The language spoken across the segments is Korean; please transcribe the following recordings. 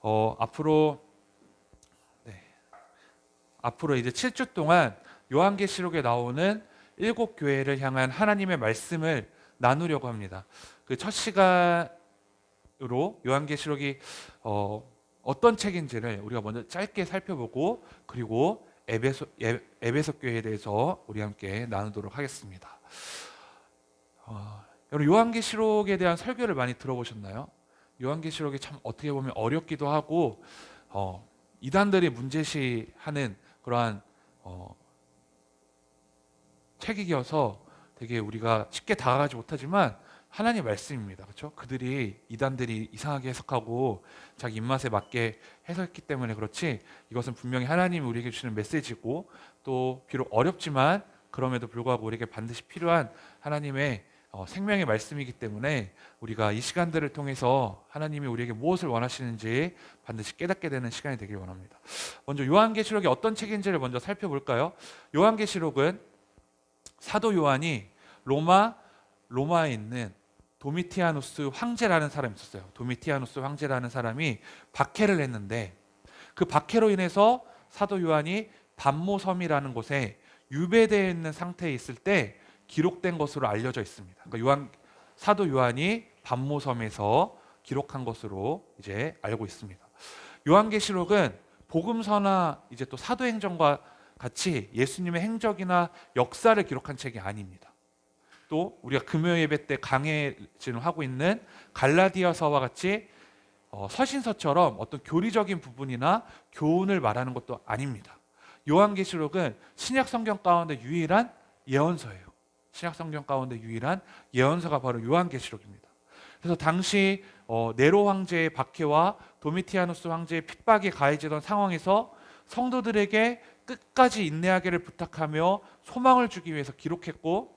앞으로 네, 앞으로 이제 7주 동안 요한계시록에 나오는 7교회를 향한 하나님의 말씀을 나누려고 합니다. 그 첫 시간으로 요한계시록이 어떤 책인지를 우리가 먼저 짧게 살펴보고, 그리고 에베소 교회에 대해서 우리 함께 나누도록 하겠습니다. 여러분, 요한계시록에 대한 설교를 많이 들어보셨나요? 요한계시록이 참 어떻게 보면 어렵기도 하고 이단들이 문제시하는 그러한 책이어서 되게 우리가 쉽게 다가가지 못하지만 하나님의 말씀입니다. 그렇죠? 이단들이 이상하게 해석하고 자기 입맛에 맞게 해석했기 때문에 그렇지, 이것은 분명히 하나님이 우리에게 주시는 메시지고, 또 비록 어렵지만 그럼에도 불구하고 우리에게 반드시 필요한 하나님의 생명의 말씀이기 때문에 우리가 이 시간들을 통해서 하나님이 우리에게 무엇을 원하시는지 반드시 깨닫게 되는 시간이 되길 원합니다. 먼저 요한계시록이 어떤 책인지를 먼저 살펴볼까요? 요한계시록은 사도 요한이 로마에 있는 도미티아누스 황제라는 사람이 있었어요. 도미티아누스 황제라는 사람이 박해를 했는데, 그 박해로 인해서 사도 요한이 반모섬이라는 곳에 유배되어 있는 상태에 있을 때 기록된 것으로 알려져 있습니다. 그러니까 사도 요한이 반모섬에서 기록한 것으로 이제 알고 있습니다. 요한계시록은 복음서나 이제 또 사도행전과 같이 예수님의 행적이나 역사를 기록한 책이 아닙니다. 또 우리가 금요 예배 때 강해진을 하고 있는 갈라디아서와 같이 서신서처럼 어떤 교리적인 부분이나 교훈을 말하는 것도 아닙니다. 요한계시록은 신약 성경 가운데 유일한 예언서예요. 신약 성경 가운데 유일한 예언서가 바로 요한계시록입니다. 그래서 당시 네로 황제의 박해와 도미티아누스 황제의 핍박이 가해지던 상황에서 성도들에게 끝까지 인내하기를 부탁하며 소망을 주기 위해서 기록했고,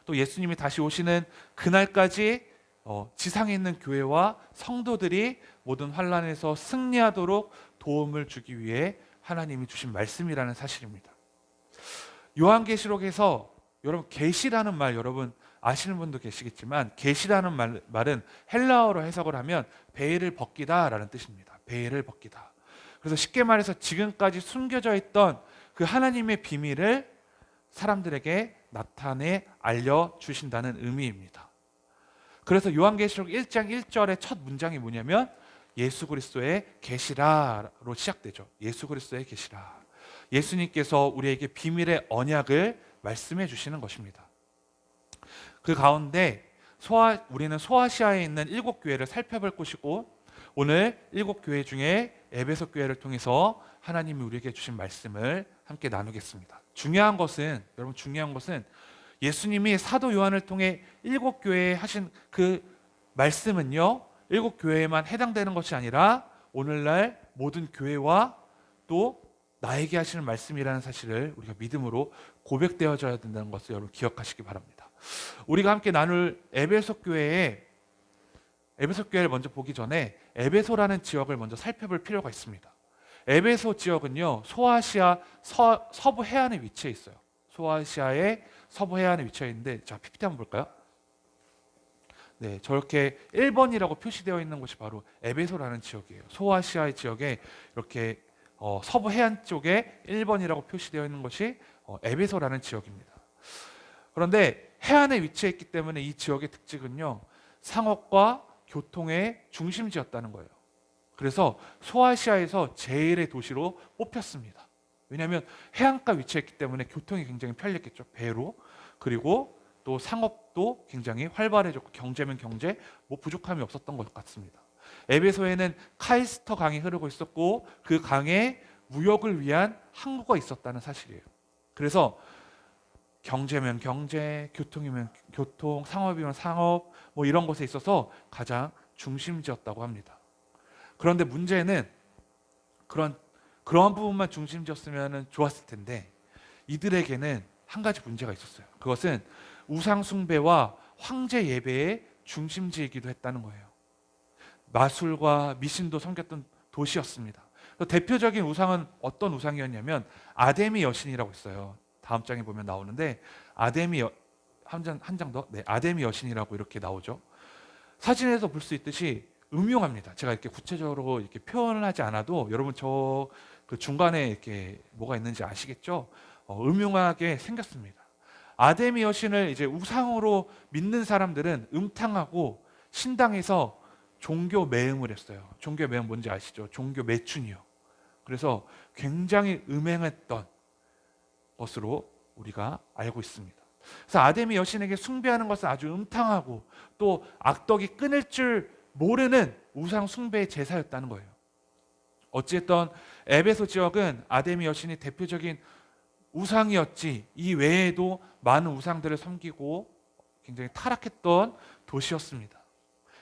또 예수님이 다시 오시는 그날까지 지상에 있는 교회와 성도들이 모든 환난에서 승리하도록 도움을 주기 위해 하나님이 주신 말씀이라는 사실입니다. 요한계시록에서 여러분, 계시라는 말 여러분 아시는 분도 계시겠지만, 계시라는 말은 헬라어로 해석을 하면 베일을 벗기다라는 뜻입니다. 베일을 벗기다. 그래서 쉽게 말해서 지금까지 숨겨져 있던 그 하나님의 비밀을 사람들에게 나타내 알려주신다는 의미입니다. 그래서 요한계시록 1장 1절의 첫 문장이 뭐냐면 예수 그리스도의 계시라로 시작되죠. 예수 그리스도의 계시라. 예수님께서 우리에게 비밀의 언약을 말씀해 주시는 것입니다. 그 가운데 우리는 소아시아에 있는 7교회를 살펴볼 것이고, 오늘 7교회 중에 에베소 교회를 통해서 하나님이 우리에게 주신 말씀을 함께 나누겠습니다. 중요한 것은 예수님이 사도 요한을 통해 7교회에 하신 그 말씀은요, 7교회에만 해당되는 것이 아니라 오늘날 모든 교회와 또 나에게 하시는 말씀이라는 사실을 우리가 믿음으로 고백되어져야 된다는 것을 여러분 기억하시기 바랍니다. 우리가 함께 나눌 에베소 교회를 먼저 보기 전에 에베소라는 지역을 먼저 살펴볼 필요가 있습니다. 에베소 지역은요, 소아시아 서부 해안에 위치해 있어요. 소아시아의 서부 해안에 위치해 있는데, 자, PPT 한번 볼까요? 네, 저렇게 1번이라고 표시되어 있는 곳이 바로 에베소라는 지역이에요. 소아시아의 지역에 이렇게 서부 해안 쪽에 1번이라고 표시되어 있는 것이 에베소라는 지역입니다. 그런데 해안에 위치해 있기 때문에 이 지역의 특징은요, 상업과 교통의 중심지였다는 거예요. 그래서 소아시아에서 제일의 도시로 뽑혔습니다. 왜냐하면 해안가 위치했기 때문에 교통이 굉장히 편리했겠죠. 배로. 그리고 또 상업도 굉장히 활발해졌고, 경제면 경제, 뭐 부족함이 없었던 것 같습니다. 에베소에는 카이스터 강이 흐르고 있었고, 그 강에 무역을 위한 항구가 있었다는 사실이에요. 그래서 경제면 경제, 교통이면 교통, 상업이면 상업, 뭐 이런 것에 있어서 가장 중심지였다고 합니다. 그런데 문제는 그런 부분만 중심지였으면 좋았을 텐데, 이들에게는 한 가지 문제가 있었어요. 그것은 우상 숭배와 황제 예배의 중심지이기도 했다는 거예요. 마술과 미신도 섬겼던 도시였습니다. 대표적인 우상은 어떤 우상이었냐면 아데미 여신이라고 있어요. 다음 장에 보면 나오는데, 아데미 여신이라고 이렇게 나오죠. 사진에서 볼 수 있듯이 음흉합니다. 제가 이렇게 구체적으로 이렇게 표현을 하지 않아도 여러분 저 그 중간에 이렇게 뭐가 있는지 아시겠죠? 음흉하게 생겼습니다. 아데미 여신을 이제 우상으로 믿는 사람들은 음탕하고 신당에서 종교 매음을 했어요. 종교 매음 뭔지 아시죠? 종교 매춘이요. 그래서 굉장히 음행했던 것으로 우리가 알고 있습니다. 그래서 아데미 여신에게 숭배하는 것은 아주 음탕하고 또 악덕이 끊을 줄 모르는 우상 숭배의 제사였다는 거예요. 어찌됐든 에베소 지역은 아데미 여신이 대표적인 우상이었지 이 외에도 많은 우상들을 섬기고 굉장히 타락했던 도시였습니다.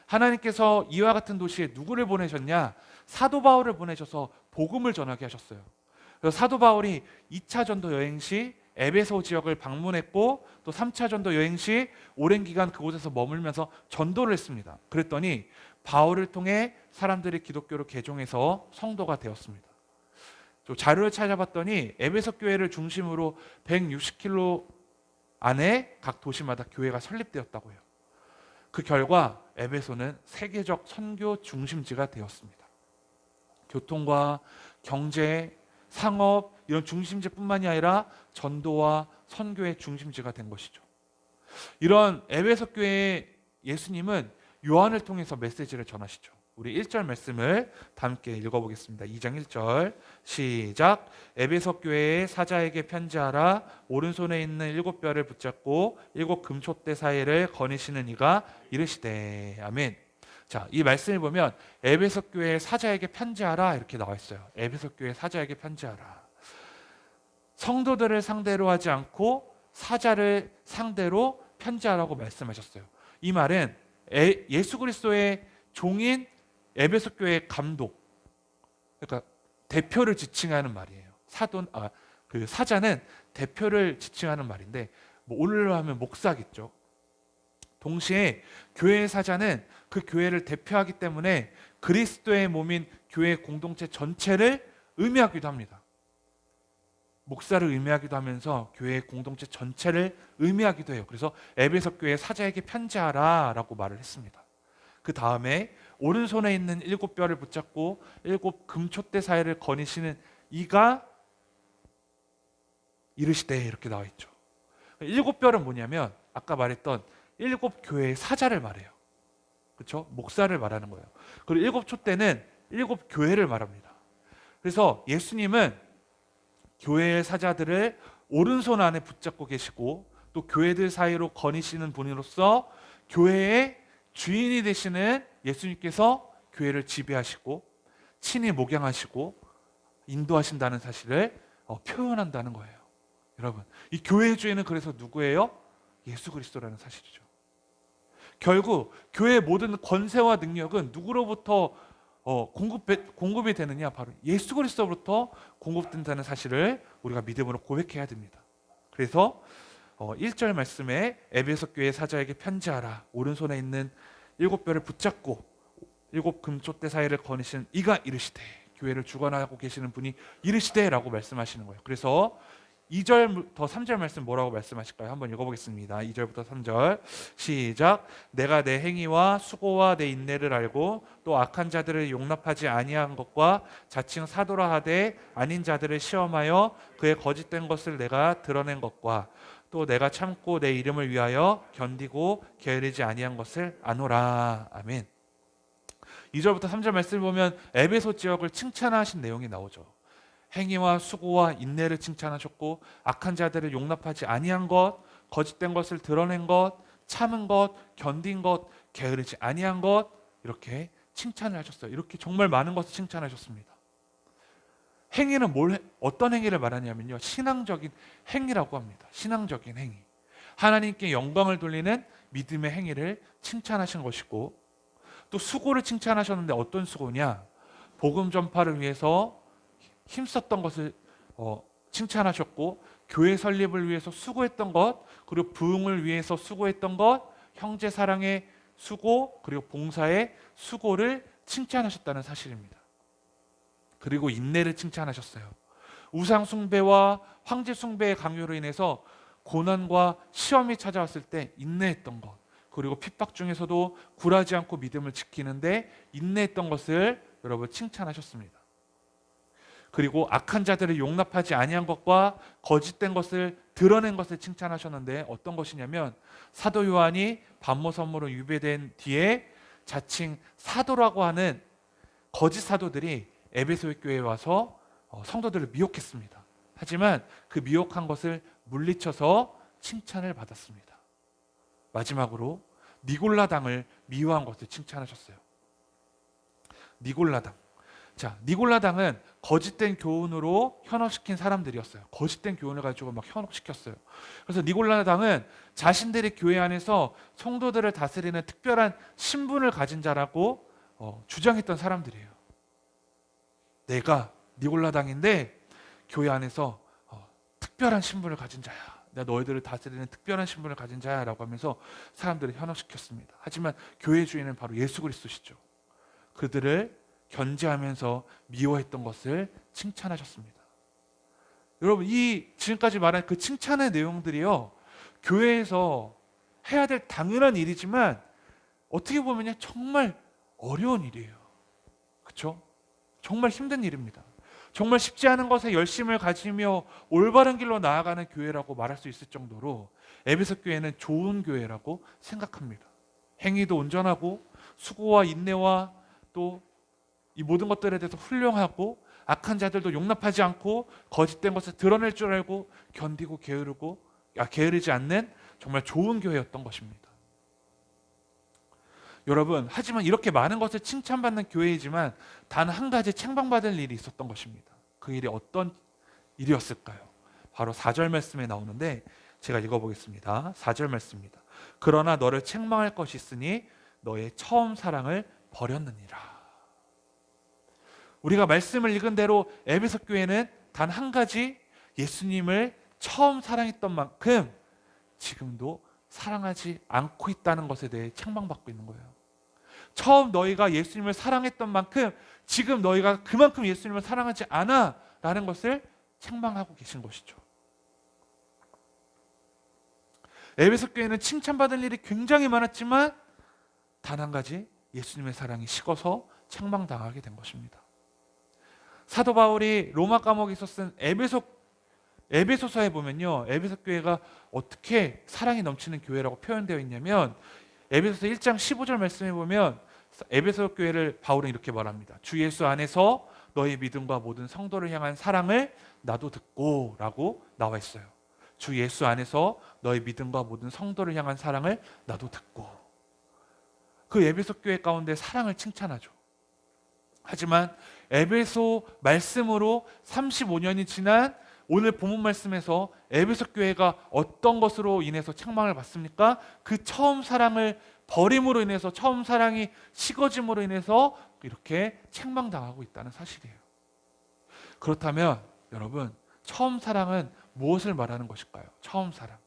하나님께서 이와 같은 도시에 누구를 보내셨냐? 사도 바울을 보내셔서 복음을 전하게 하셨어요. 그래서 사도 바울이 2차 전도 여행 시 에베소 지역을 방문했고 또 3차 전도 여행 시 오랜 기간 그곳에서 머물면서 전도를 했습니다. 그랬더니 바울을 통해 사람들이 기독교로 개종해서 성도가 되었습니다. 또 자료를 찾아봤더니 에베소 교회를 중심으로 160km 안에 각 도시마다 교회가 설립되었다고 해요. 그 결과 에베소는 세계적 선교 중심지가 되었습니다. 교통과 경제, 상업 이런 중심지뿐만이 아니라 전도와 선교의 중심지가 된 것이죠. 이런 에베소 교회의 예수님은 요한을 통해서 메시지를 전하시죠. 우리 1절 말씀을 다 함께 읽어보겠습니다. 2장 1절 시작. 에베소 교회의 사자에게 편지하라. 오른손에 있는 7뼈를 붙잡고 7 금촛대 사이를 거니시는 이가 이르시되. 아멘. 자, 이 말씀을 보면 에베소 교회의 사자에게 편지하라 이렇게 나와 있어요. 에베소 교회 사자에게 편지하라. 성도들을 상대로 하지 않고 사자를 상대로 편지하라고 말씀하셨어요. 이 말은 예수 그리스도의 종인 에베소 교회의 감독, 그러니까 대표를 지칭하는 말이에요. 그 사자는 대표를 지칭하는 말인데 뭐 오늘로 하면 목사겠죠. 동시에 교회의 사자는 그 교회를 대표하기 때문에 그리스도의 몸인 교회 공동체 전체를 의미하기도 합니다. 목사를 의미하기도 하면서 교회 공동체 전체를 의미하기도 해요. 그래서 에베소 교회 사자에게 편지하라 라고 말을 했습니다. 그 다음에 오른손에 있는 7뼈를 붙잡고 7 금촛대 사이를 거니시는 이가 이르시되 이렇게 나와 있죠. 7뼈는 뭐냐면 아까 말했던 7 교회의 사자를 말해요. 그렇죠? 목사를 말하는 거예요. 그리고 7 촛대는 7 교회를 말합니다. 그래서 예수님은 교회의 사자들을 오른손 안에 붙잡고 계시고 또 교회들 사이로 거니시는 분으로서 교회의 주인이 되시는 예수님께서 교회를 지배하시고 친히 목양하시고 인도하신다는 사실을 표현한다는 거예요. 여러분, 이 교회의 주인은 그래서 누구예요? 예수 그리스도라는 사실이죠. 결국 교회의 모든 권세와 능력은 누구로부터 공급이 되느냐? 바로 예수 그리스도로부터 공급된다는 사실을 우리가 믿음으로 고백해야 됩니다. 그래서 1절 말씀에 에베소 교회 사자에게 편지하라. 오른손에 있는 7뼈를 붙잡고 7 금촛대 사이를 거니시는 이가 이르시되. 교회를 주관하고 계시는 분이 이르시되 라고 말씀하시는 거예요. 그래서 2절부터 3절 말씀 뭐라고 말씀하실까요? 한번 읽어보겠습니다. 2절부터 3절 시작. 내가 내 행위와 수고와 내 인내를 알고 또 악한 자들을 용납하지 아니한 것과 자칭 사도라 하되 아닌 자들을 시험하여 그의 거짓된 것을 내가 드러낸 것과 또 내가 참고 내 이름을 위하여 견디고 게으르지 아니한 것을 아노라. 아멘. 2절부터 3절 말씀을 보면 에베소 지역을 칭찬하신 내용이 나오죠. 행위와 수고와 인내를 칭찬하셨고 악한 자들을 용납하지 아니한 것, 거짓된 것을 드러낸 것, 참은 것, 견딘 것, 게으르지 아니한 것 이렇게 칭찬을 하셨어요. 이렇게 정말 많은 것을 칭찬하셨습니다. 행위는 어떤 행위를 말하냐면요. 신앙적인 행위라고 합니다. 신앙적인 행위. 하나님께 영광을 돌리는 믿음의 행위를 칭찬하신 것이고 또 수고를 칭찬하셨는데 어떤 수고냐? 복음 전파를 위해서 힘썼던 것을 칭찬하셨고 교회 설립을 위해서 수고했던 것 그리고 부흥을 위해서 수고했던 것 형제 사랑의 수고 그리고 봉사의 수고를 칭찬하셨다는 사실입니다. 그리고 인내를 칭찬하셨어요. 우상 숭배와 황제 숭배의 강요로 인해서 고난과 시험이 찾아왔을 때 인내했던 것 그리고 핍박 중에서도 굴하지 않고 믿음을 지키는데 인내했던 것을 여러분 칭찬하셨습니다. 그리고 악한 자들을 용납하지 아니한 것과 거짓된 것을 드러낸 것을 칭찬하셨는데 어떤 것이냐면 사도 요한이 반모 선물로 유배된 뒤에 자칭 사도라고 하는 거짓 사도들이 에베소 교회에 와서 성도들을 미혹했습니다. 하지만 그 미혹한 것을 물리쳐서 칭찬을 받았습니다. 마지막으로 니골라당을 미워한 것을 칭찬하셨어요. 니골라당. 자, 니골라당은 거짓된 교훈으로 현혹시킨 사람들이었어요. 거짓된 교훈을 가지고 막 현혹시켰어요. 그래서 니골라당은 자신들의 교회 안에서 성도들을 다스리는 특별한 신분을 가진 자라고 주장했던 사람들이에요. 내가 니골라당인데 교회 안에서 특별한 신분을 가진 자야. 내가 너희들을 다스리는 특별한 신분을 가진 자야 라고 하면서 사람들을 현혹시켰습니다. 하지만 교회 주인은 바로 예수 그리스도시죠. 그들을 견제하면서 미워했던 것을 칭찬하셨습니다. 여러분, 이 지금까지 말한 그 칭찬의 내용들이요, 교회에서 해야 될 당연한 일이지만 어떻게 보면 정말 어려운 일이에요. 그렇죠? 정말 힘든 일입니다. 정말 쉽지 않은 것에 열심을 가지며 올바른 길로 나아가는 교회라고 말할 수 있을 정도로 에베소 교회는 좋은 교회라고 생각합니다. 행위도 온전하고 수고와 인내와 또 이 모든 것들에 대해서 훌륭하고 악한 자들도 용납하지 않고 거짓된 것을 드러낼 줄 알고 견디고 게으르지 않는 정말 좋은 교회였던 것입니다. 여러분, 하지만 이렇게 많은 것을 칭찬받는 교회이지만 단 한 가지 책망받을 일이 있었던 것입니다. 그 일이 어떤 일이었을까요? 바로 4절 말씀에 나오는데 제가 읽어보겠습니다. 4절 말씀입니다. 그러나 너를 책망할 것이 있으니 너의 처음 사랑을 버렸느니라. 우리가 말씀을 읽은 대로 에베소 교회는 단 한 가지 예수님을 처음 사랑했던 만큼 지금도 사랑하지 않고 있다는 것에 대해 책망받고 있는 거예요. 처음 너희가 예수님을 사랑했던 만큼 지금 너희가 그만큼 예수님을 사랑하지 않아 라는 것을 책망하고 계신 것이죠. 에베소 교회는 칭찬받을 일이 굉장히 많았지만 단 한 가지 예수님의 사랑이 식어서 책망당하게 된 것입니다. 사도 바울이 로마 감옥에서 쓴 에베소서에 보면요, 에베소 교회가 어떻게 사랑이 넘치는 교회라고 표현되어 있냐면 에베소서 1장 15절 말씀에 보면 에베소 교회를 바울은 이렇게 말합니다. 주 예수 안에서 너희 믿음과 모든 성도를 향한 사랑을 나도 듣고 라고 나와 있어요. 주 예수 안에서 너희 믿음과 모든 성도를 향한 사랑을 나도 듣고. 그 에베소 교회 가운데 사랑을 칭찬하죠. 하지만 에베소 말씀으로 35년이 지난 오늘 본문 말씀에서 에베소 교회가 어떤 것으로 인해서 책망을 받습니까? 그 처음 사랑을 버림으로 인해서, 처음 사랑이 식어짐으로 인해서 이렇게 책망당하고 있다는 사실이에요. 그렇다면 여러분, 처음 사랑은 무엇을 말하는 것일까요? 처음 사랑.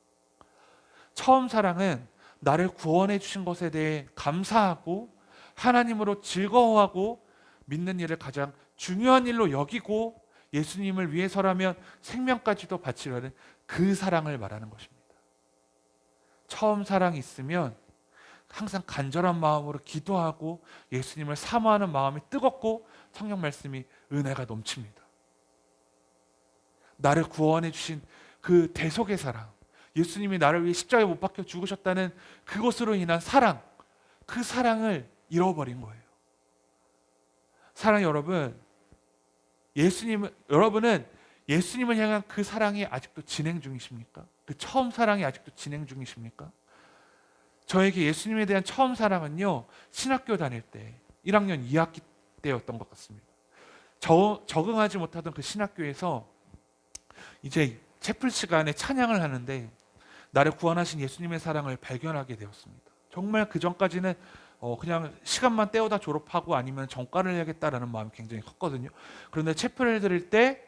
처음 사랑은 나를 구원해 주신 것에 대해 감사하고 하나님으로 즐거워하고 믿는 일을 가장 중요한 일로 여기고 예수님을 위해서라면 생명까지도 바치려는 그 사랑을 말하는 것입니다. 처음 사랑이 있으면 항상 간절한 마음으로 기도하고 예수님을 사모하는 마음이 뜨겁고 성경 말씀이 은혜가 넘칩니다. 나를 구원해 주신 그 대속의 사랑, 예수님이 나를 위해 십자가에 못 박혀 죽으셨다는 그것으로 인한 사랑, 그 사랑을 잃어버린 거예요. 사랑 여러분, 여러분은 예수님을 향한 그 사랑이 아직도 진행 중이십니까? 그 처음 사랑이 아직도 진행 중이십니까? 저에게 예수님에 대한 처음 사랑은요, 신학교 다닐 때 1학년 2학기 때였던 것 같습니다. 적응하지 못하던 그 신학교에서 이제 채플 시간에 찬양을 하는데 나를 구원하신 예수님의 사랑을 발견하게 되었습니다. 정말 그 전까지는 그냥 시간만 때우다 졸업하고 아니면 전과를 해야겠다라는 마음이 굉장히 컸거든요. 그런데 채플을 드릴 때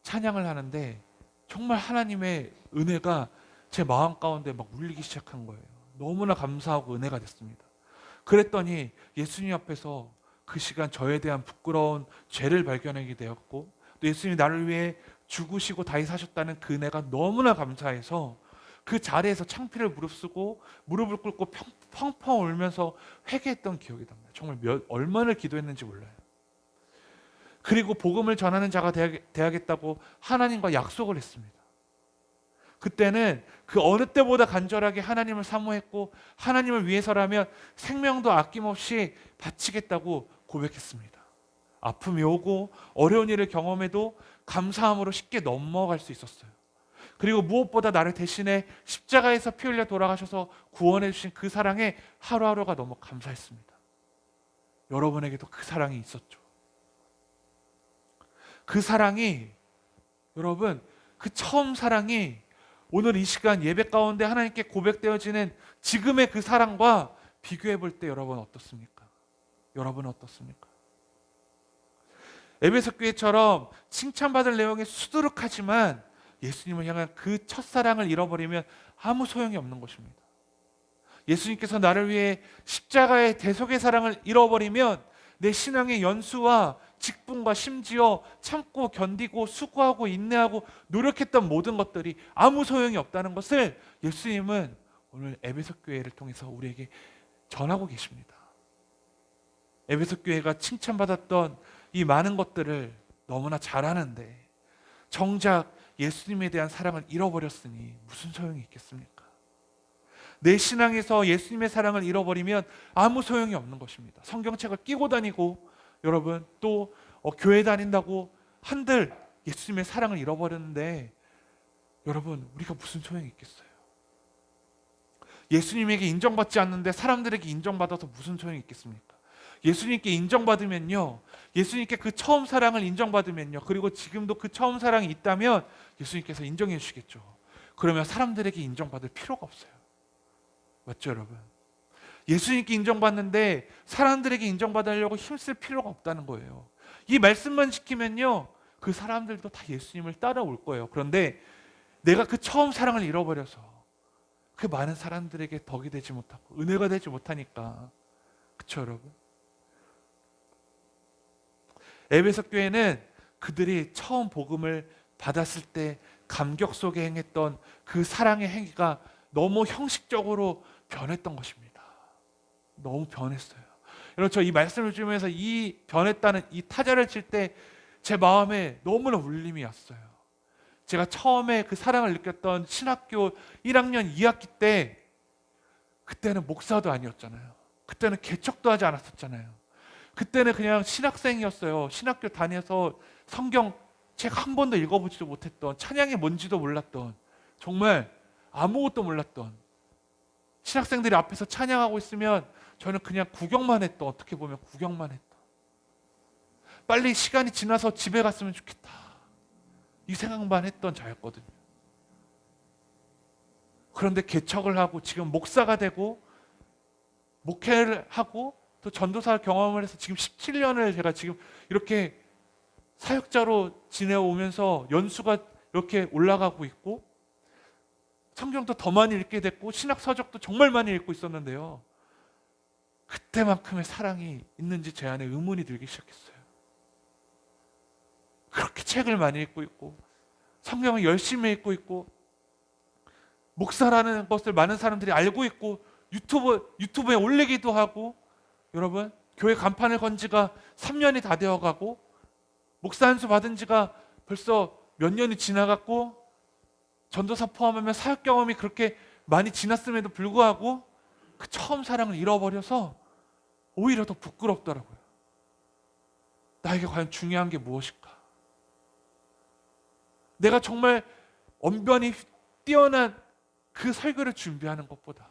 찬양을 하는데 정말 하나님의 은혜가 제 마음 가운데 막 울리기 시작한 거예요. 너무나 감사하고 은혜가 됐습니다. 그랬더니 예수님 앞에서 그 시간 저에 대한 부끄러운 죄를 발견하게 되었고 또 예수님이 나를 위해 죽으시고 다시 사셨다는 그 은혜가 너무나 감사해서 그 자리에서 창피를 무릅쓰고 무릎을 꿇고 펑펑 울면서 회개했던 기억이 납니다. 정말 얼마나 기도했는지 몰라요. 그리고 복음을 전하는 자가 되야겠다고 하나님과 약속을 했습니다. 그때는 그 어느 때보다 간절하게 하나님을 사모했고 하나님을 위해서라면 생명도 아낌없이 바치겠다고 고백했습니다. 아픔이 오고 어려운 일을 경험해도 감사함으로 쉽게 넘어갈 수 있었어요. 그리고 무엇보다 나를 대신해 십자가에서 피 흘려 돌아가셔서 구원해 주신 그 사랑에 하루하루가 너무 감사했습니다. 여러분에게도 그 사랑이 있었죠. 그 사랑이, 여러분, 그 처음 사랑이 오늘 이 시간 예배 가운데 하나님께 고백되어지는 지금의 그 사랑과 비교해 볼 때 여러분 어떻습니까? 여러분은 어떻습니까? 에베소 교회처럼 칭찬받을 내용이 수두룩하지만 예수님을 향한 그 첫사랑을 잃어버리면 아무 소용이 없는 것입니다. 예수님께서 나를 위해 십자가의 대속의 사랑을 잃어버리면 내 신앙의 연수와 직분과 심지어 참고 견디고 수고하고 인내하고 노력했던 모든 것들이 아무 소용이 없다는 것을 예수님은 오늘 에베소 교회를 통해서 우리에게 전하고 계십니다. 에베소 교회가 칭찬받았던 이 많은 것들을 너무나 잘하는데 정작 예수님에 대한 사랑을 잃어버렸으니 무슨 소용이 있겠습니까? 내 신앙에서 예수님의 사랑을 잃어버리면 아무 소용이 없는 것입니다. 성경책을 끼고 다니고 여러분 또 교회 다닌다고 한들 예수님의 사랑을 잃어버렸는데 여러분 우리가 무슨 소용이 있겠어요? 예수님에게 인정받지 않는데 사람들에게 인정받아서 무슨 소용이 있겠습니까? 예수님께 인정받으면요, 예수님께 그 처음 사랑을 인정받으면요, 그리고 지금도 그 처음 사랑이 있다면 예수님께서 인정해 주시겠죠. 그러면 사람들에게 인정받을 필요가 없어요. 맞죠 여러분? 예수님께 인정받는데 사람들에게 인정받으려고 힘쓸 필요가 없다는 거예요. 이 말씀만 지키면요 그 사람들도 다 예수님을 따라올 거예요. 그런데 내가 그 처음 사랑을 잃어버려서 그 많은 사람들에게 덕이 되지 못하고 은혜가 되지 못하니까, 그쵸 여러분? 에베소 교회는 그들이 처음 복음을 받았을 때 감격 속에 행했던 그 사랑의 행위가 너무 형식적으로 변했던 것입니다. 너무 변했어요. 여러분 저 이 말씀을 주면서 이 변했다는 이 타자를 칠 때 제 마음에 너무나 울림이 왔어요. 제가 처음에 그 사랑을 느꼈던 신학교 1학년 2학기 때 그때는 목사도 아니었잖아요. 그때는 개척도 하지 않았었잖아요. 그때는 그냥 신학생이었어요. 신학교 다녀서 성경 책 한 번도 읽어보지도 못했던, 찬양이 뭔지도 몰랐던, 정말 아무것도 몰랐던 신학생들이 앞에서 찬양하고 있으면 저는 그냥 구경만 했던, 어떻게 보면 구경만 했던, 빨리 시간이 지나서 집에 갔으면 좋겠다 이 생각만 했던 자였거든요. 그런데 개척을 하고 지금 목사가 되고 목회를 하고 또 전도사 경험을 해서 지금 17년을 제가 지금 이렇게 사역자로 지내오면서 연수가 이렇게 올라가고 있고 성경도 더 많이 읽게 됐고 신학 서적도 정말 많이 읽고 있었는데요, 그때만큼의 사랑이 있는지 제 안에 의문이 들기 시작했어요. 그렇게 책을 많이 읽고 있고 성경을 열심히 읽고 있고 목사라는 것을 많은 사람들이 알고 있고 유튜브에 올리기도 하고, 여러분 교회 간판을 건 지가 3년이 다 되어가고 목사 안수 받은 지가 벌써 몇 년이 지나갔고 전도사 포함하면 사역 경험이 그렇게 많이 지났음에도 불구하고 그 처음 사랑을 잃어버려서 오히려 더 부끄럽더라고요. 나에게 과연 중요한 게 무엇일까? 내가 정말 언변이 뛰어난 그 설교를 준비하는 것보다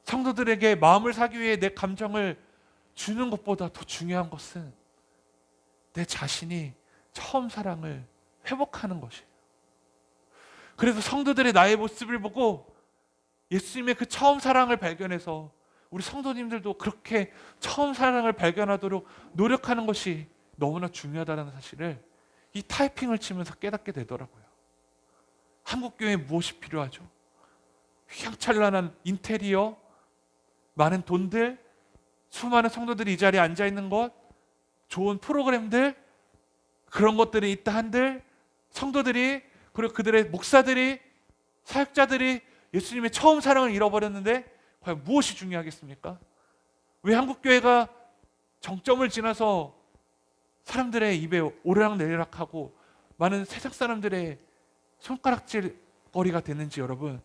성도들에게 마음을 사기 위해 내 감정을 주는 것보다 더 중요한 것은 내 자신이 처음 사랑을 회복하는 것이에요. 그래서 성도들의 나의 모습을 보고 예수님의 그 처음 사랑을 발견해서 우리 성도님들도 그렇게 처음 사랑을 발견하도록 노력하는 것이 너무나 중요하다는 사실을 이 타이핑을 치면서 깨닫게 되더라고요. 한국교회에 무엇이 필요하죠? 휘황찬란한 인테리어, 많은 돈들, 수많은 성도들이 이 자리에 앉아있는 것, 좋은 프로그램들, 그런 것들이 있다 한들 성도들이 그리고 그들의 목사들이, 사역자들이 예수님의 처음 사랑을 잃어버렸는데 과연 무엇이 중요하겠습니까? 왜 한국교회가 정점을 지나서 사람들의 입에 오르락내리락하고 많은 세상 사람들의 손가락질 거리가 됐는지 여러분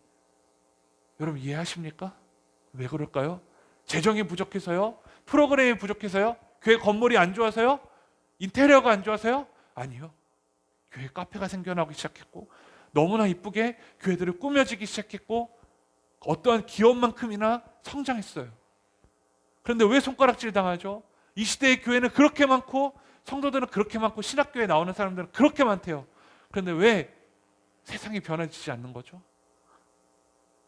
이해하십니까? 왜 그럴까요? 재정이 부족해서요? 프로그램이 부족해서요? 교회 건물이 안 좋아서요? 인테리어가 안 좋아서요? 아니요. 교회 카페가 생겨나기 시작했고 너무나 이쁘게 교회들을 꾸며지기 시작했고 어떠한 기업만큼이나 성장했어요. 그런데 왜 손가락질 당하죠? 이 시대의 교회는 그렇게 많고 성도들은 그렇게 많고 신학교에 나오는 사람들은 그렇게 많대요. 그런데 왜 세상이 변해지지 않는 거죠?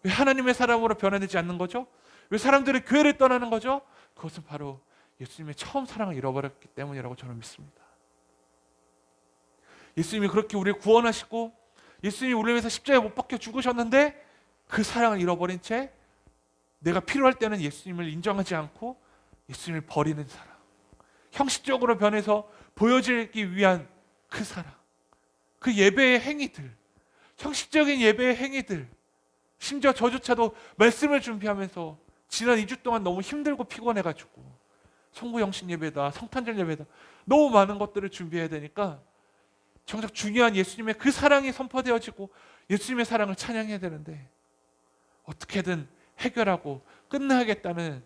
왜 하나님의 사람으로 변해지지 않는 거죠? 왜 사람들이 교회를 떠나는 거죠? 그것은 바로 예수님의 처음 사랑을 잃어버렸기 때문이라고 저는 믿습니다. 예수님이 그렇게 우리를 구원하시고 예수님이 우리를 위해서 십자가에 못 박혀 죽으셨는데 그 사랑을 잃어버린 채 내가 필요할 때는 예수님을 인정하지 않고 예수님을 버리는 사랑, 형식적으로 변해서 보여지기 위한 그 사랑, 그 예배의 행위들, 형식적인 예배의 행위들, 심지어 저조차도 말씀을 준비하면서 지난 2주 동안 너무 힘들고 피곤해가지고 성부영신 예배다, 성탄절 예배다 너무 많은 것들을 준비해야 되니까 정작 중요한 예수님의 그 사랑이 선포되어지고 예수님의 사랑을 찬양해야 되는데 어떻게든 해결하고 끝나야겠다는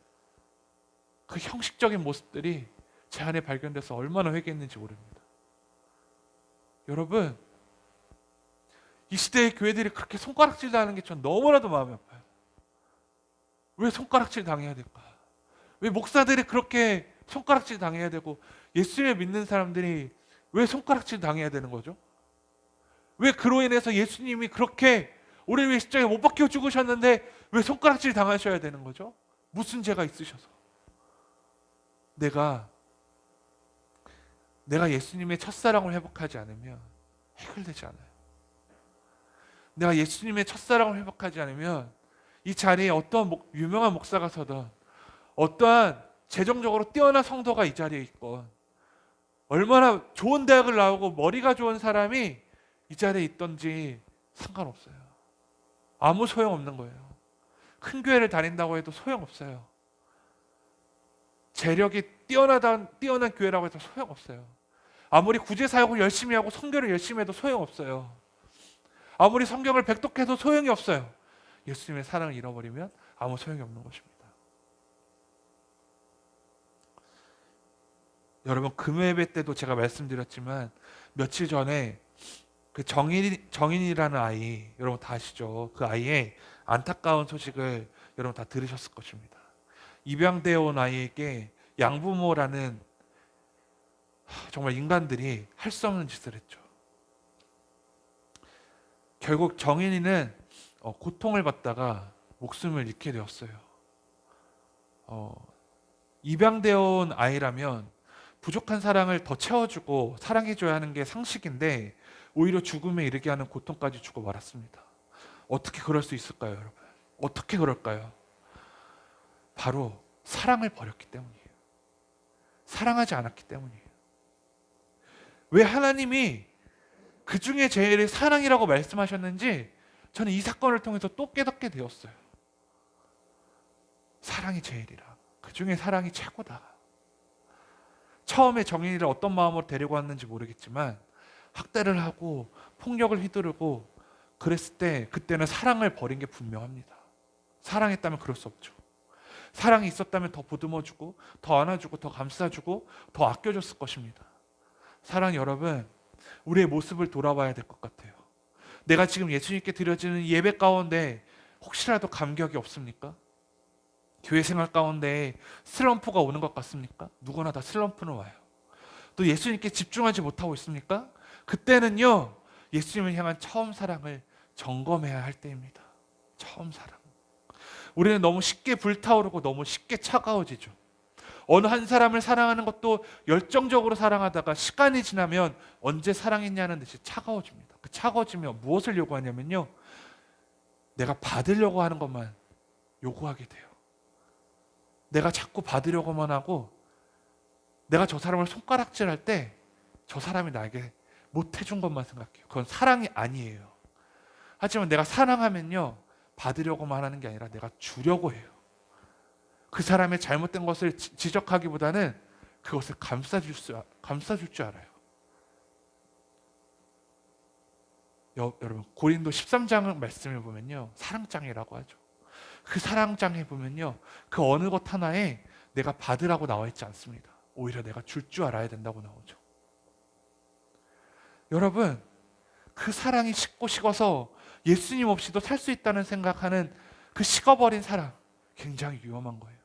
그 형식적인 모습들이 제 안에 발견돼서 얼마나 회개했는지 모릅니다. 여러분, 이 시대의 교회들이 그렇게 손가락질 당하는 게 전 너무나도 마음이 아파요. 왜 손가락질 당해야 될까? 왜 목사들이 그렇게 손가락질 당해야 되고 예수를 믿는 사람들이 왜 손가락질 당해야 되는 거죠? 왜 그로 인해서 예수님이 그렇게 우리를 위해 십자가에 못 박혀 죽으셨는데 왜 손가락질 당하셔야 되는 거죠? 무슨 죄가 있으셔서? 내가 예수님의 첫사랑을 회복하지 않으면 해결되지 않아요. 내가 예수님의 첫사랑을 회복하지 않으면 이 자리에 어떠한 유명한 목사가 서든 어떠한 재정적으로 뛰어난 성도가 이 자리에 있건 얼마나 좋은 대학을 나오고 머리가 좋은 사람이 이 자리에 있던지 상관없어요. 아무 소용없는 거예요. 큰 교회를 다닌다고 해도 소용없어요. 재력이 뛰어난 교회라고 해도 소용없어요. 아무리 구제사역을 열심히 하고 선교를 열심히 해도 소용없어요. 아무리 성경을 백독해도 소용이 없어요. 예수님의 사랑을 잃어버리면 아무 소용이 없는 것입니다. 여러분, 금요예배 때도 제가 말씀드렸지만 며칠 전에 그 정인이라는 아이, 여러분 다 아시죠? 그 아이의 안타까운 소식을 여러분 다 들으셨을 것입니다. 입양되어 온 아이에게 양부모라는 정말 인간들이 할 수 없는 짓을 했죠. 결국 정인이는 고통을 받다가 목숨을 잃게 되었어요. 입양되어 온 아이라면 부족한 사랑을 더 채워주고 사랑해줘야 하는 게 상식인데 오히려 죽음에 이르게 하는 고통까지 주고 말았습니다. 어떻게 그럴 수 있을까요, 여러분? 어떻게 그럴까요? 바로 사랑을 버렸기 때문이에요. 사랑하지 않았기 때문이에요. 왜 하나님이 그 중에 제일 사랑이라고 말씀하셨는지 저는 이 사건을 통해서 또 깨닫게 되었어요. 사랑이 제일이라. 그 중에 사랑이 최고다. 처음에 정인이를 어떤 마음으로 데리고 왔는지 모르겠지만 학대를 하고 폭력을 휘두르고 그랬을 때 그때는 사랑을 버린 게 분명합니다. 사랑했다면 그럴 수 없죠. 사랑이 있었다면 더 보듬어주고 더 안아주고 더 감싸주고 더 아껴줬을 것입니다. 사랑 여러분, 우리의 모습을 돌아봐야 될 것 같아요. 내가 지금 예수님께 드려지는 예배 가운데 혹시라도 감격이 없습니까? 교회 생활 가운데 슬럼프가 오는 것 같습니까? 누구나 다 슬럼프는 와요. 또 예수님께 집중하지 못하고 있습니까? 그때는요, 예수님을 향한 처음 사랑을 점검해야 할 때입니다. 처음 사랑. 우리는 너무 쉽게 불타오르고 너무 쉽게 차가워지죠. 어느 한 사람을 사랑하는 것도 열정적으로 사랑하다가 시간이 지나면 언제 사랑했냐는 듯이 차가워집니다. 그 차가워지면 무엇을 요구하냐면요, 내가 받으려고 하는 것만 요구하게 돼요. 내가 자꾸 받으려고만 하고 내가 저 사람을 손가락질할 때 저 사람이 나에게 못 해준 것만 생각해요. 그건 사랑이 아니에요. 하지만 내가 사랑하면요, 받으려고만 하는 게 아니라 내가 주려고 해요. 그 사람의 잘못된 것을 지적하기보다는 그것을 감싸줄 줄 알아요. 여러분, 고린도 13장 말씀을 보면요, 사랑장이라고 하죠. 그 사랑장에 보면요, 그 어느 것 하나에 내가 받으라고 나와 있지 않습니다. 오히려 내가 줄 줄 알아야 된다고 나오죠. 여러분, 그 사랑이 식어서 예수님 없이도 살 수 있다는 생각하는 그 식어버린 사랑, 굉장히 위험한 거예요.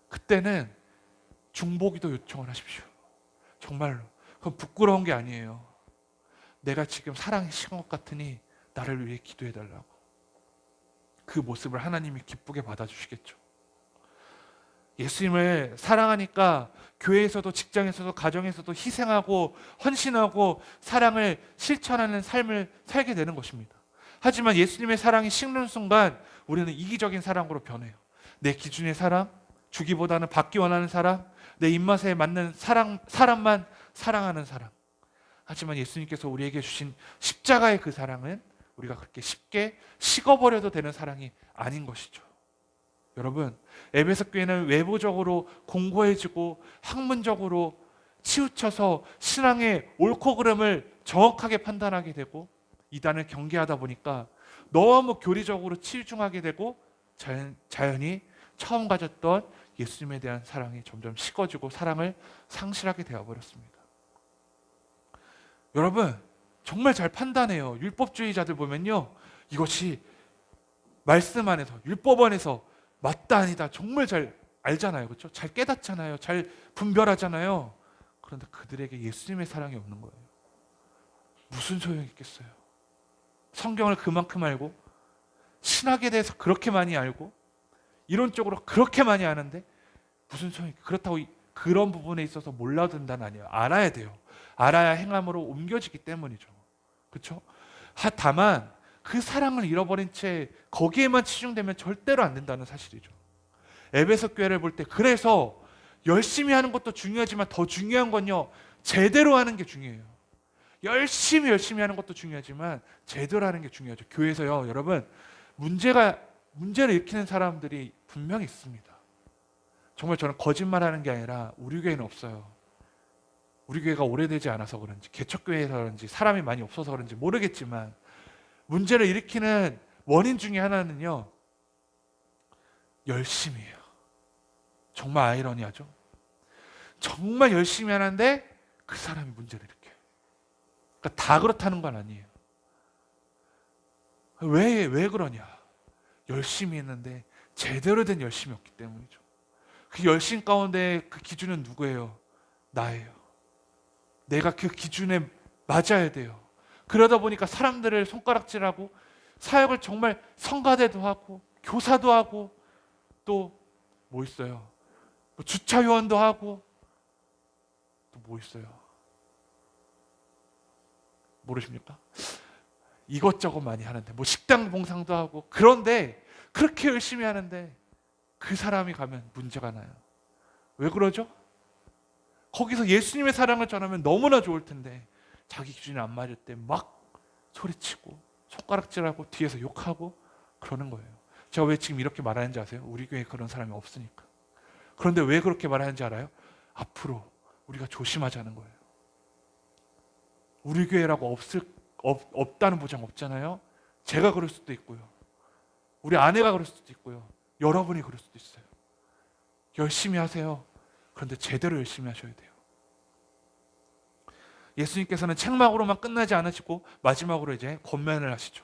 그때는 중보기도 요청을 하십시오. 정말로. 그건 부끄러운 게 아니에요. 내가 지금 사랑이 식은 것 같으니 나를 위해 기도해달라고. 그 모습을 하나님이 기쁘게 받아주시겠죠. 예수님을 사랑하니까 교회에서도 직장에서도 가정에서도 희생하고 헌신하고 사랑을 실천하는 삶을 살게 되는 것입니다. 하지만 예수님의 사랑이 식는 순간 우리는 이기적인 사랑으로 변해요. 내 기준의 사랑, 주기보다는 받기 원하는 사랑, 내 입맛에 맞는 사람만 사랑하는 사랑. 하지만 예수님께서 우리에게 주신 십자가의 그 사랑은 우리가 그렇게 쉽게 식어버려도 되는 사랑이 아닌 것이죠. 여러분, 에베소 교회는 외부적으로 공고해지고 학문적으로 치우쳐서 신앙의 옳고 그름을 정확하게 판단하게 되고 이단을 경계하다 보니까 너무 교리적으로 치중하게 되고 자연히 처음 가졌던 예수님에 대한 사랑이 점점 식어지고 사랑을 상실하게 되어버렸습니다. 여러분, 정말 잘 판단해요. 율법주의자들 보면요, 이것이 말씀 안에서, 율법 안에서 맞다 아니다 정말 잘 알잖아요. 그렇죠? 잘 깨닫잖아요. 잘 분별하잖아요. 그런데 그들에게 예수님의 사랑이 없는 거예요. 무슨 소용이 있겠어요? 성경을 그만큼 알고 신학에 대해서 그렇게 많이 알고 이론적으로 그렇게 많이 아는데 무슨 소용이, 그렇다고 그런 부분에 있어서 몰라도 된다는 아니에요. 알아야 돼요. 알아야 행함으로 옮겨지기 때문이죠. 그렇죠? 다만 그 사랑을 잃어버린 채 거기에만 치중되면 절대로 안 된다는 사실이죠. 에베소 교회를 볼 때 그래서 열심히 하는 것도 중요하지만 더 중요한 건요, 제대로 하는 게 중요해요. 열심히 하는 것도 중요하지만 제대로 하는 게 중요하죠. 교회에서요, 여러분, 문제를 일으키는 사람들이 분명히 있습니다. 정말 저는 거짓말하는 게 아니라 우리 교회는 없어요. 우리 교회가 오래되지 않아서 그런지 개척교회에서 그런지 사람이 많이 없어서 그런지 모르겠지만 문제를 일으키는 원인 중에 하나는요, 열심히해요. 정말 아이러니하죠. 정말 열심히 하는데 그 사람이 문제를 일으켜요. 그러니까 다 그렇다는 건 아니에요. 왜 그러냐? 열심히 했는데 제대로 된 열심이 없기 때문이죠. 그 열심 가운데 그 기준은 누구예요? 나예요. 내가 그 기준에 맞아야 돼요. 그러다 보니까 사람들을 손가락질하고 사역을 정말 성가대도 하고 교사도 하고 또 뭐 있어요? 주차요원도 하고 또 뭐 있어요? 모르십니까? 이것저것 많이 하는데 뭐 식당 봉상도 하고, 그런데 그렇게 열심히 하는데 그 사람이 가면 문제가 나요. 왜 그러죠? 거기서 예수님의 사랑을 전하면 너무나 좋을 텐데 자기 기준이 안 맞을 때 막 소리치고 손가락질하고 뒤에서 욕하고 그러는 거예요. 제가 왜 지금 이렇게 말하는지 아세요? 우리 교회에 그런 사람이 없으니까. 그런데 왜 그렇게 말하는지 알아요? 앞으로 우리가 조심하자는 거예요. 우리 교회라고 없다는 보장 없잖아요. 제가 그럴 수도 있고요. 우리 아내가 그럴 수도 있고요. 여러분이 그럴 수도 있어요. 열심히 하세요. 그런데 제대로 열심히 하셔야 돼요. 예수님께서는 책망으로만 끝나지 않으시고 마지막으로 이제 권면을 하시죠.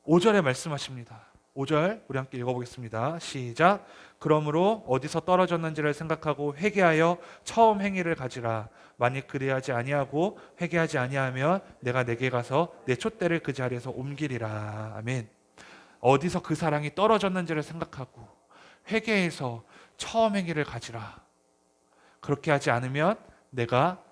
5절에 말씀하십니다. 5절 우리 함께 읽어보겠습니다. 시작. 그러므로 어디서 떨어졌는지를 생각하고 회개하여 처음 행위를 가지라. 만일 그리하지 아니하고 회개하지 아니하면 내가 내게 가서 내 촛대를 그 자리에서 옮기리라. 아멘. 어디서 그 사랑이 떨어졌는지를 생각하고 회개해서 처음 행위를 가지라. 그렇게 하지 않으면 내가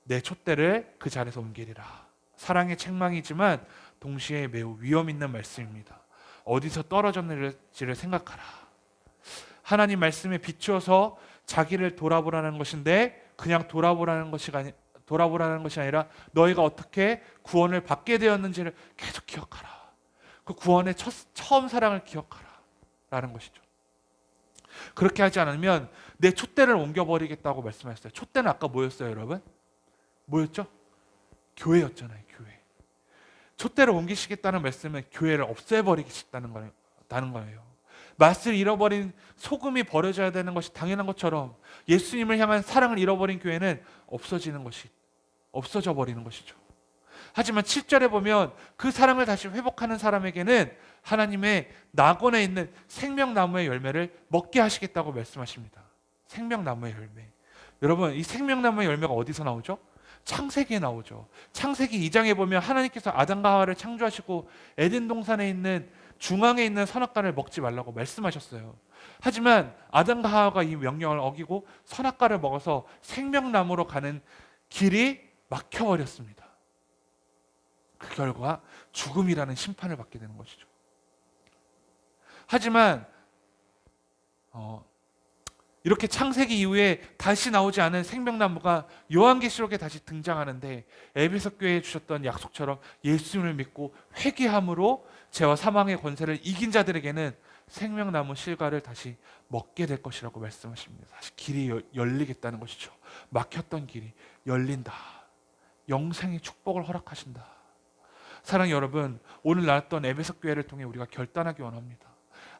내 촛대를 그 자리에서 옮기리라. 사랑의 책망이지만 동시에 매우 위험 있는 말씀입니다. 어디서 떨어졌는지를 생각하라. 하나님 말씀에 비추어서 자기를 돌아보라는 것인데 그냥 돌아보라는 것이 아니라 너희가 어떻게 구원을 받게 되었는지를 계속 기억하라. 그 구원의 처음 사랑을 기억하라 라는 것이죠. 그렇게 하지 않으면 내 촛대를 옮겨버리겠다고 말씀하셨어요. 촛대는 아까 뭐였어요, 여러분? 뭐였죠? 교회였잖아요. 교회. 촛대를 옮기시겠다는 말씀은 교회를 없애버리겠다는 거예요. 맛을 잃어버린 소금이 버려져야 되는 것이 당연한 것처럼 예수님을 향한 사랑을 잃어버린 교회는 없어져 버리는 것이죠. 하지만 7절에 보면 그 사랑을 다시 회복하는 사람에게는 하나님의 낙원에 있는 생명나무의 열매를 먹게 하시겠다고 말씀하십니다. 생명나무의 열매. 여러분, 이 생명나무의 열매가 어디서 나오죠? 창세기에 나오죠. 창세기 2장에 보면 하나님께서 아담과 하와를 창조하시고 에덴 동산에 있는 중앙에 있는 선악과를 먹지 말라고 말씀하셨어요. 하지만 아담과 하와가 이 명령을 어기고 선악과를 먹어서 생명나무로 가는 길이 막혀버렸습니다. 그 결과 죽음이라는 심판을 받게 되는 것이죠. 하지만 이렇게 창세기 이후에 다시 나오지 않은 생명나무가 요한계시록에 다시 등장하는데 에베소 교회에 주셨던 약속처럼 예수님을 믿고 회개함으로 죄와 사망의 권세를 이긴 자들에게는 생명나무 실과를 다시 먹게 될 것이라고 말씀하십니다. 다시 길이 열리겠다는 것이죠. 막혔던 길이 열린다. 영생의 축복을 허락하신다. 사랑하는 여러분, 오늘 나왔던 에베소 교회를 통해 우리가 결단하기 원합니다.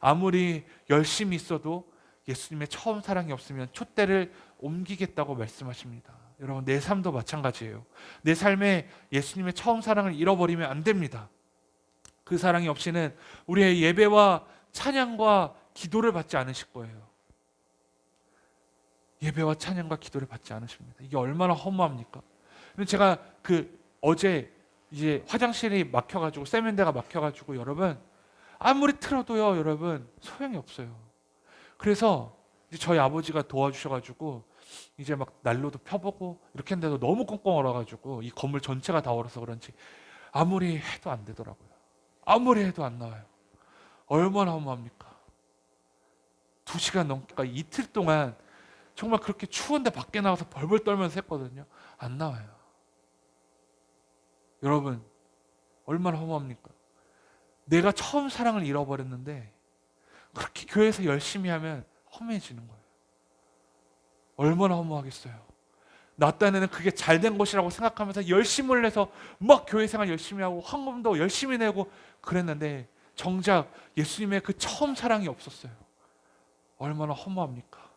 아무리 열심히 있어도 예수님의 처음 사랑이 없으면 촛대를 옮기겠다고 말씀하십니다. 여러분, 내 삶도 마찬가지예요. 내 삶에 예수님의 처음 사랑을 잃어버리면 안 됩니다. 그 사랑이 없이는 우리의 예배와 찬양과 기도를 받지 않으실 거예요. 예배와 찬양과 기도를 받지 않으십니다. 이게 얼마나 허무합니까? 제가 어제 이제 화장실이 막혀가지고 세면대가 막혀가지고 여러분 아무리 틀어도요 여러분 소용이 없어요. 그래서 이제 저희 아버지가 도와주셔가지고 이제 막 난로도 펴보고 이렇게 했는데도 너무 꽁꽁 얼어가지고 이 건물 전체가 다 얼어서 그런지 아무리 해도 안 되더라고요. 아무리 해도 안 나와요. 얼마나 허무합니까? 2시간 넘게 이틀 동안 정말 그렇게 추운데 밖에 나와서 벌벌 떨면서 했거든요. 안 나와요. 여러분 얼마나 허무합니까? 내가 처음 사랑을 잃어버렸는데 그렇게 교회에서 열심히 하면 허무해지는 거예요. 얼마나 허무하겠어요. 나 딴에는 그게 잘된 것이라고 생각하면서 열심을 내서 막 교회 생활 열심히 하고 헌금도 열심히 내고 그랬는데 정작 예수님의 그 처음 사랑이 없었어요. 얼마나 허무합니까?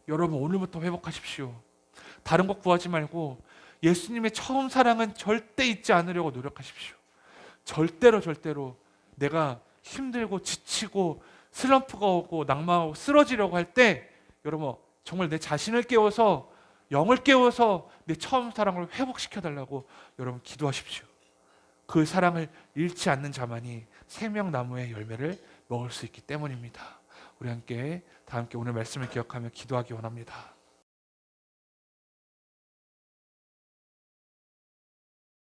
여러분 오늘부터 회복하십시오. 다른 것 구하지 말고 예수님의 처음 사랑은 절대 잊지 않으려고 노력하십시오. 절대로 내가 힘들고 지치고 슬럼프가 오고 낭만하고 쓰러지려고 할 때 여러분 정말 내 자신을 깨워서 영을 깨워서 내 처음 사랑을 회복시켜 달라고 여러분 기도하십시오. 그 사랑을 잃지 않는 자만이 생명나무의 열매를 먹을 수 있기 때문입니다. 우리 다 함께 오늘 말씀을 기억하며 기도하기 원합니다.